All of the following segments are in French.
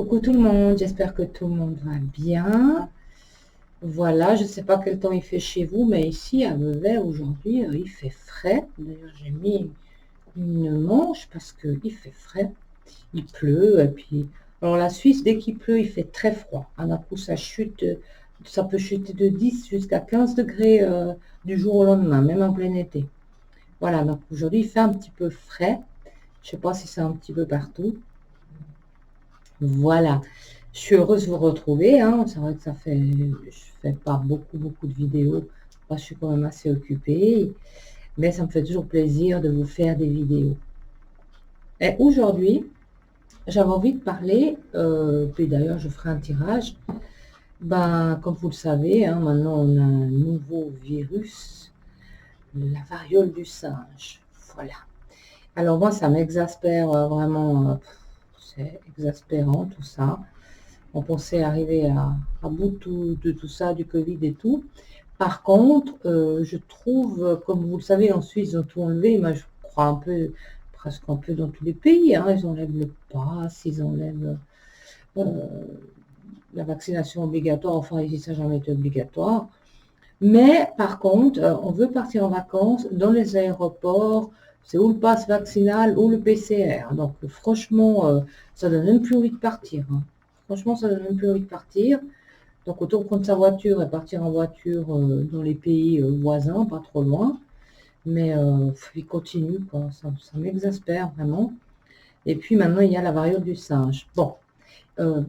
Coucou tout le monde, j'espère que tout le monde va bien. Voilà, je ne sais pas quel temps il fait chez vous, mais ici à Vevey aujourd'hui, il fait frais. D'ailleurs, j'ai mis une manche parce qu'il fait frais. Il pleut, et puis... Alors la Suisse, dès qu'il pleut, il fait très froid. D'un coup, ça chute, ça peut chuter de 10 jusqu'à 15 degrés du jour au lendemain, même en plein été. Voilà, donc aujourd'hui, il fait un petit peu frais. Je ne sais pas si c'est un petit peu partout. Voilà, je suis heureuse de vous retrouver, hein. C'est vrai que je fais pas beaucoup de vidéos. Moi, je suis quand même assez occupée, mais ça me fait toujours plaisir de vous faire des vidéos. Et aujourd'hui, j'avais envie de parler, puis d'ailleurs, je ferai un tirage. Ben, comme vous le savez, hein, maintenant, on a un nouveau virus, la variole du singe. Voilà. Alors moi, ça m'exaspère vraiment, c'est exaspérant tout ça. On pensait arriver à bout de tout ça, du Covid et tout. Par contre, je trouve, comme vous le savez, en Suisse, ils ont tout enlevé. Moi, je crois un peu, presque un peu dans tous les pays, hein. Ils enlèvent le pass, ils enlèvent euh, la vaccination obligatoire. Enfin, ici, ça n'a jamais été obligatoire. Mais par contre, on veut partir en vacances dans les aéroports. C'est ou le pass vaccinal ou le PCR. Donc, franchement, ça donne même plus envie de partir, hein. Franchement, ça donne même plus envie de partir. Donc, autant prendre sa voiture et partir en voiture dans les pays voisins, pas trop loin. Mais il continue, quoi. Ça m'exaspère vraiment. Et puis maintenant, il y a la variole du singe. Bon, euh,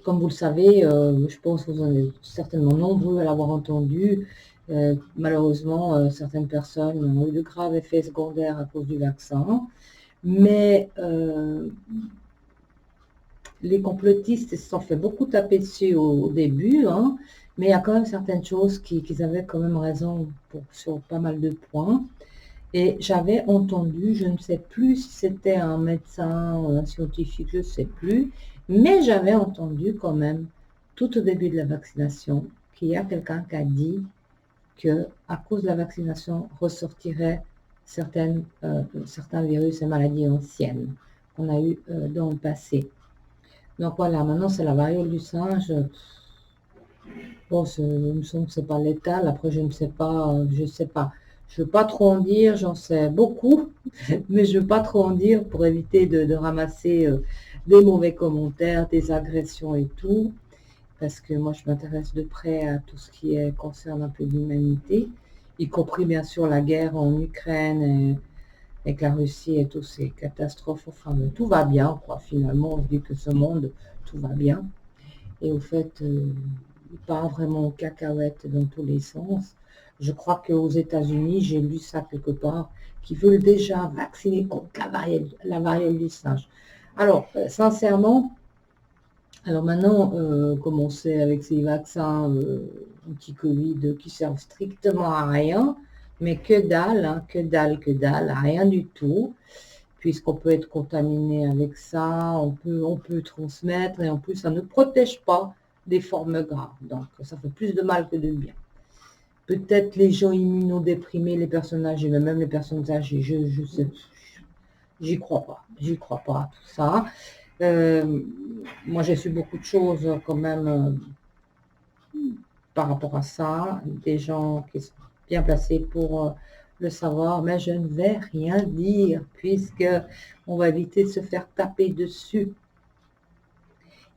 comme vous le savez, je pense que vous en êtes certainement nombreux à l'avoir entendu. Malheureusement, certaines personnes ont eu de graves effets secondaires à cause du vaccin. Mais les complotistes se sont fait beaucoup taper dessus au début, hein, mais il y a quand même certaines choses qu'ils avaient quand même raison sur pas mal de points. Et j'avais entendu, je ne sais plus si c'était un médecin ou un scientifique, je ne sais plus, mais j'avais entendu quand même, tout au début de la vaccination, qu'il y a quelqu'un qui a dit que à cause de la vaccination ressortiraient certains virus et maladies anciennes qu'on a eues dans le passé. Donc voilà, maintenant c'est la variole du singe. Bon, il me semble que c'est pas létal. Après, je ne sais pas, je sais pas. Je veux pas trop en dire, j'en sais beaucoup, mais je veux pas trop en dire pour éviter de ramasser des mauvais commentaires, des agressions et tout, parce que moi je m'intéresse de près à tout ce qui concerne un peu l'humanité, y compris bien sûr la guerre en Ukraine avec la Russie et toutes ces catastrophes. Enfin, mais tout va bien, quoi. Finalement, on se dit que ce monde, tout va bien. Et au fait, il part vraiment aux cacahuètes dans tous les sens. Je crois qu'aux États-Unis, j'ai lu ça quelque part, qu'ils veulent déjà vacciner contre la variole du singe. Alors, sincèrement, alors maintenant, comme on sait avec ces vaccins anti-Covid qui servent strictement à rien, mais que dalle, hein, que dalle, rien du tout, puisqu'on peut être contaminé avec ça, on peut transmettre, et en plus, ça ne protège pas des formes graves. Donc, ça fait plus de mal que de bien. Peut-être les gens immunodéprimés, les personnes âgées, mais même les personnes âgées, je sais, j'y crois pas à tout ça. Euh, Moi, j'ai su beaucoup de choses quand même par rapport à ça, des gens qui sont bien placés pour le savoir, mais je ne vais rien dire puisque on va éviter de se faire taper dessus.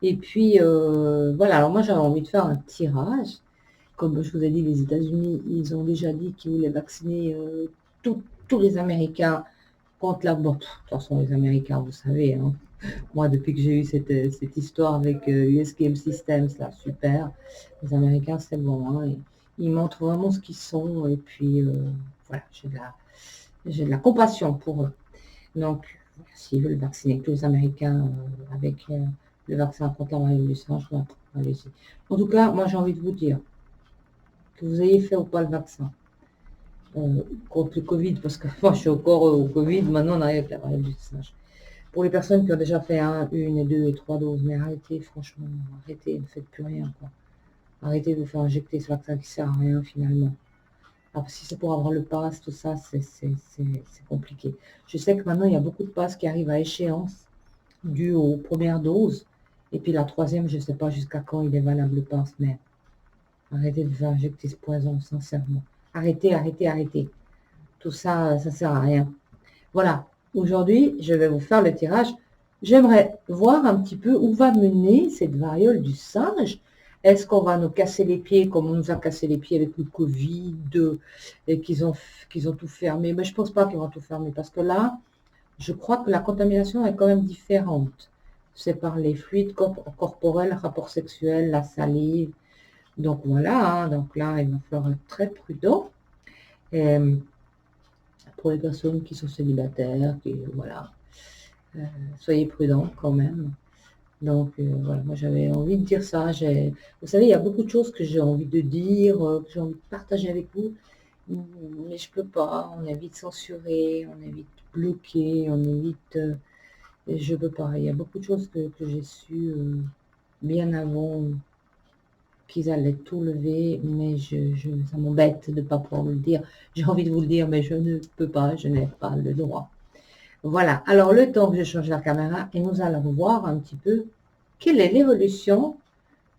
Et puis, voilà, alors moi j'avais envie de faire un tirage. Comme je vous ai dit, les États-Unis, ils ont déjà dit qu'ils voulaient vacciner tous les Américains contre la... Bon, de toute façon, les Américains, vous savez, hein, moi, depuis que j'ai eu cette histoire avec US Game Systems, là, super. Les Américains, c'est bon, hein, ils montrent vraiment ce qu'ils sont. Et puis, voilà, j'ai de la compassion pour eux. Donc, s'ils veulent vacciner tous les Américains avec le vaccin contre la variole du singe, allez-y. En tout cas, moi, j'ai envie de vous dire que vous ayez fait ou pas le vaccin contre le Covid, parce que moi, je suis encore au Covid, maintenant, on arrive avec la variole du singe. Pour les personnes qui ont déjà fait une et deux et trois doses, mais arrêtez, franchement, arrêtez, ne faites plus rien, quoi. Arrêtez de vous faire injecter ce vaccin qui sert à rien, finalement. Alors, si c'est pour avoir le pass, tout ça, c'est compliqué. Je sais que maintenant, il y a beaucoup de passes qui arrivent à échéance, dues aux premières doses, Et puis la troisième, je ne sais pas jusqu'à quand il est valable le passe, mais arrêtez de faire injecter ce poison, sincèrement. Arrêtez, arrêtez, arrêtez. Tout ça, ça ne sert à rien. Voilà. Aujourd'hui, je vais vous faire le tirage. J'aimerais voir un petit peu où va mener cette variole du singe. Est-ce qu'on va nous casser les pieds comme on nous a cassé les pieds avec le Covid et qu'ils ont tout fermé? Mais je ne pense pas qu'ils vont tout fermer parce que là, je crois que la contamination est quand même différente. C'est par les fluides corporels, rapports sexuels, la salive. Donc voilà, hein, donc là, il va falloir être très prudent. Et pour les personnes qui sont célibataires, voilà, soyez prudents quand même. Donc voilà, moi j'avais envie de dire ça. Vous savez, il y a beaucoup de choses que j'ai envie de dire, que j'ai envie de partager avec vous, mais je peux pas. On est vite censuré, on est vite bloqué, on est vite... je peux pas. Il y a beaucoup de choses que j'ai su bien avant qu'ils allaient tout lever, mais ça m'embête de ne pas pouvoir vous le dire. J'ai envie de vous le dire, mais je ne peux pas, je n'ai pas le droit. Voilà, alors le temps que je change la caméra, et nous allons voir un petit peu quelle est l'évolution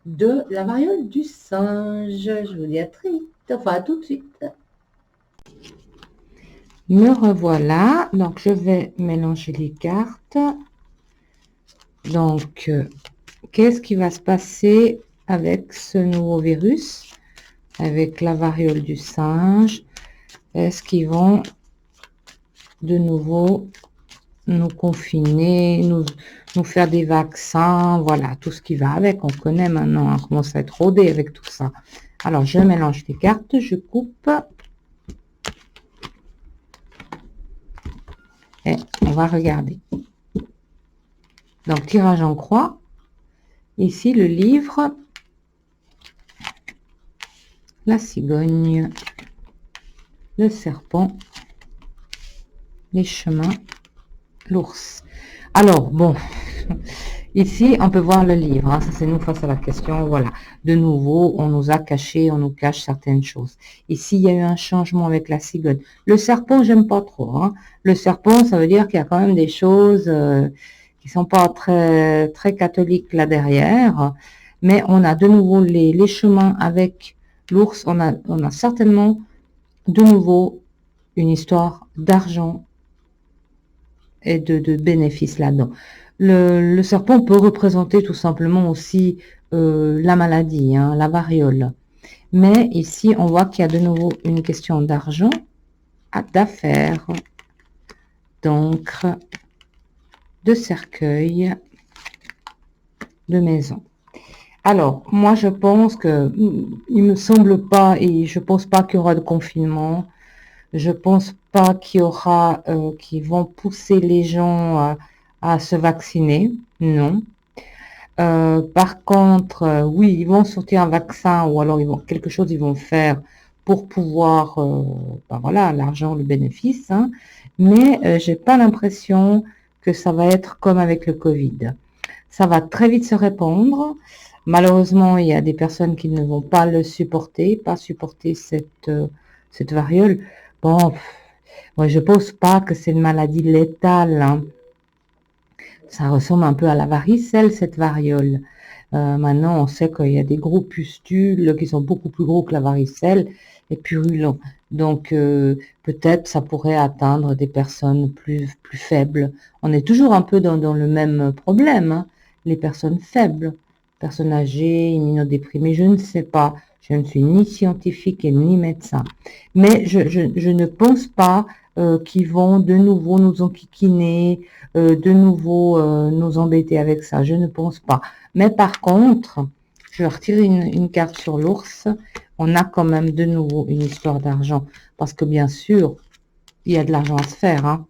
de la variole du singe. Je vous dis à très vite, enfin à tout de suite. Me revoilà, donc je vais mélanger les cartes. Donc, qu'est-ce qui va se passer avec ce nouveau virus, avec la variole du singe? Est-ce qu'ils vont de nouveau nous confiner, nous faire des vaccins, voilà, tout ce qui va avec. On connaît maintenant, on commence à être rodé avec tout ça. Alors, je mélange les cartes, je coupe. Et on va regarder. Donc, tirage en croix. Ici, le livre. La cigogne. Le serpent. Les chemins. L'ours. Alors, bon, ici, on peut voir le livre. Hein, ça, c'est nous face à la question. Voilà. De nouveau, on nous a caché, on nous cache certaines choses. Ici, il y a eu un changement avec la cigogne. Le serpent, j'aime pas trop. Hein. Le serpent, ça veut dire qu'il y a quand même des choses qui sont pas très, très catholiques là derrière. Mais on a de nouveau les chemins avec l'ours. On a certainement de nouveau une histoire d'argent et de bénéfices là-dedans. Le serpent peut représenter tout simplement aussi la maladie, hein, la variole. Mais ici, on voit qu'il y a de nouveau une question d'argent, d'affaires, d'encre, de cercueil, de maison. Alors, moi, je pense que il me semble pas, et je pense pas qu'il y aura de confinement. Je pense pas qu'il y aura, qui vont pousser les gens à se vacciner. Non. Par contre, oui, ils vont sortir un vaccin ou alors quelque chose ils vont faire pour pouvoir, ben voilà, l'argent, le bénéfice. Hein, mais j'ai pas l'impression que ça va être comme avec le Covid. Ça va très vite se répandre. Malheureusement, il y a des personnes qui ne vont pas le supporter, pas supporter cette variole. Bon, moi je pense pas que c'est une maladie létale. Hein. Ça ressemble un peu à la varicelle, cette variole. Maintenant, on sait qu'il y a des gros pustules qui sont beaucoup plus gros que la varicelle et purulents. Donc, peut-être ça pourrait atteindre des personnes plus faibles. On est toujours un peu dans le même problème. Hein. Les personnes faibles, personnes âgées, immunodéprimées, je ne sais pas. Je ne suis ni scientifique et ni médecin. Mais je ne pense pas qu'ils vont de nouveau nous enquiquiner, de nouveau nous embêter avec ça. Je ne pense pas. Mais par contre, je vais retirer une carte sur l'ours. On a quand même de nouveau une histoire d'argent. Parce que bien sûr, il y a de l'argent à se faire. Hein.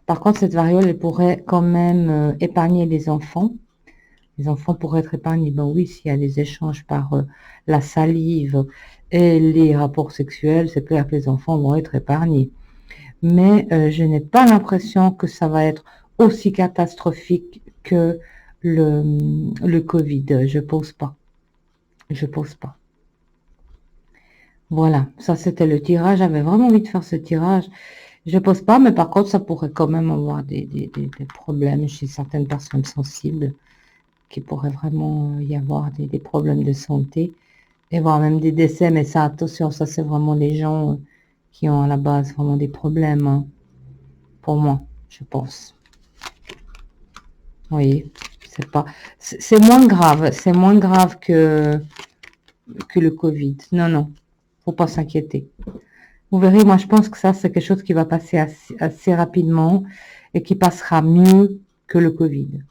Par contre, cette variole, elle pourrait quand même épargner les enfants. Les enfants pourraient être épargnés. Ben oui, s'il y a des échanges par la salive et les rapports sexuels, c'est clair que les enfants vont être épargnés. Mais je n'ai pas l'impression que ça va être aussi catastrophique que le Covid. Je pense pas. Je pense pas. Voilà, ça c'était le tirage. J'avais vraiment envie de faire ce tirage. Je pense pas, mais par contre, ça pourrait quand même avoir des problèmes chez certaines personnes sensibles. qu'il pourrait vraiment y avoir des problèmes de santé et voire même des décès. Mais ça, attention, ça c'est vraiment les gens qui ont à la base vraiment des problèmes, hein, pour moi, je pense. Oui, c'est moins grave que le Covid. Non, non, faut pas s'inquiéter. Vous verrez, moi je pense que ça c'est quelque chose qui va passer assez rapidement et qui passera mieux que le Covid.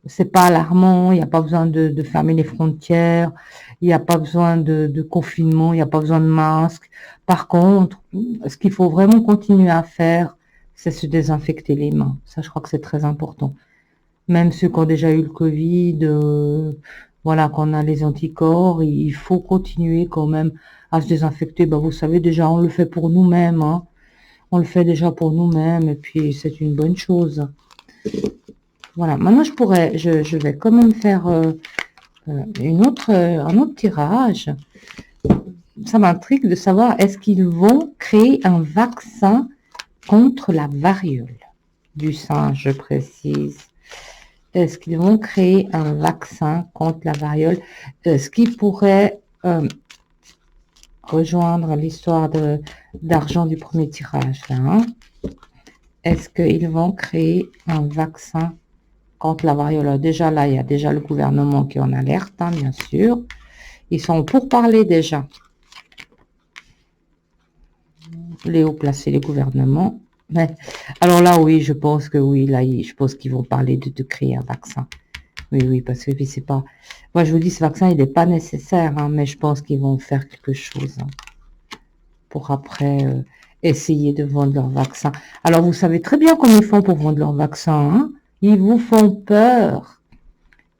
C'est pas alarmant, il n'y a pas besoin de fermer les frontières, il n'y a pas besoin de confinement, il n'y a pas besoin de masque. Par contre, ce qu'il faut vraiment continuer à faire, c'est se désinfecter les mains. Ça, je crois que c'est très important. Même ceux qui ont déjà eu le Covid, voilà, qu'on a les anticorps, il faut continuer quand même à se désinfecter. Ben, vous savez, déjà, on le fait pour nous-mêmes, hein. On le fait déjà pour nous-mêmes, et puis c'est une bonne chose. Voilà, maintenant je vais quand même faire un autre tirage. Ça m'intrigue de savoir, est-ce qu'ils vont créer un vaccin contre la variole du singe, je précise. Est-ce qu'ils vont créer un vaccin contre la variole, ce qui pourrait rejoindre l'histoire d'argent du premier tirage, là, hein? Est-ce qu'ils vont créer un vaccin contre la variole? Déjà là, il y a déjà le gouvernement qui est en alerte, hein, bien sûr. Ils sont pour parler déjà. Les hauts placés, les gouvernements. Mais, alors là, oui, je pense que oui, là, je pense qu'ils vont parler de créer un vaccin. Oui, oui, parce que c'est pas... Moi, je vous dis, ce vaccin, il n'est pas nécessaire, hein, mais je pense qu'ils vont faire quelque chose, hein, pour après essayer de vendre leur vaccin. Alors, vous savez très bien comment ils font pour vendre leur vaccin, hein. Ils vous font peur.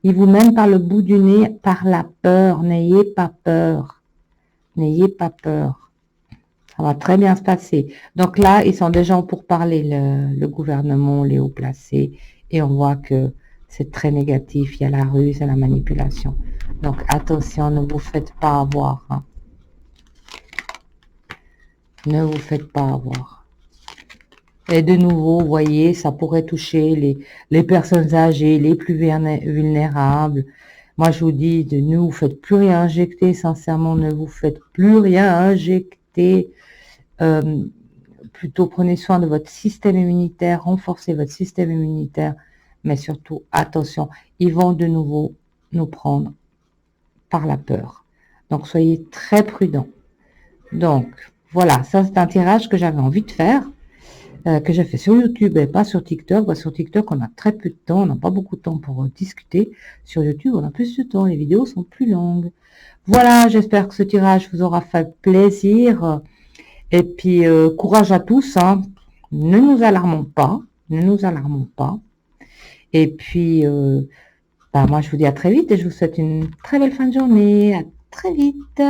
Ils vous mènent par le bout du nez, par la peur. N'ayez pas peur. N'ayez pas peur. Ça va très bien se passer. Donc là, ils sont déjà pour parler, le gouvernement, les hauts placés, et on voit que c'est très négatif. Il y a la ruse et la manipulation. Donc attention, ne vous faites pas avoir, hein. Ne vous faites pas avoir. Et de nouveau, vous voyez, ça pourrait toucher les personnes âgées, les plus vulnérables. Moi, je vous dis, ne vous faites plus rien injecter, sincèrement, ne vous faites plus rien injecter. Plutôt prenez soin de votre système immunitaire, renforcez votre système immunitaire, mais surtout, attention, ils vont de nouveau nous prendre par la peur. Donc, soyez très prudents. Donc, voilà, ça c'est un tirage que j'avais envie de faire, que j'ai fait sur YouTube et pas sur TikTok. Sur TikTok, on a très peu de temps, on n'a pas beaucoup de temps pour discuter. Sur YouTube, on a plus de temps, les vidéos sont plus longues. Voilà, j'espère que ce tirage vous aura fait plaisir. Et puis, courage à tous, hein. Ne nous alarmons pas, ne nous alarmons pas. Et puis, moi, je vous dis à très vite et je vous souhaite une très belle fin de journée. À très vite.